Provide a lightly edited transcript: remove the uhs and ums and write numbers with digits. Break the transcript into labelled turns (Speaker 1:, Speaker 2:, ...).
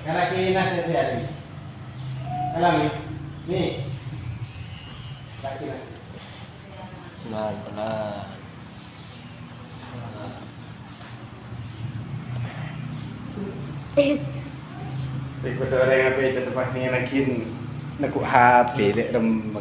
Speaker 1: Karena kinas ya dia ni. Kalau ni. Tak kinas.
Speaker 2: Pelan-pelan.
Speaker 1: Ikut orang apa itu tempat ni nakin nak HP dek rem.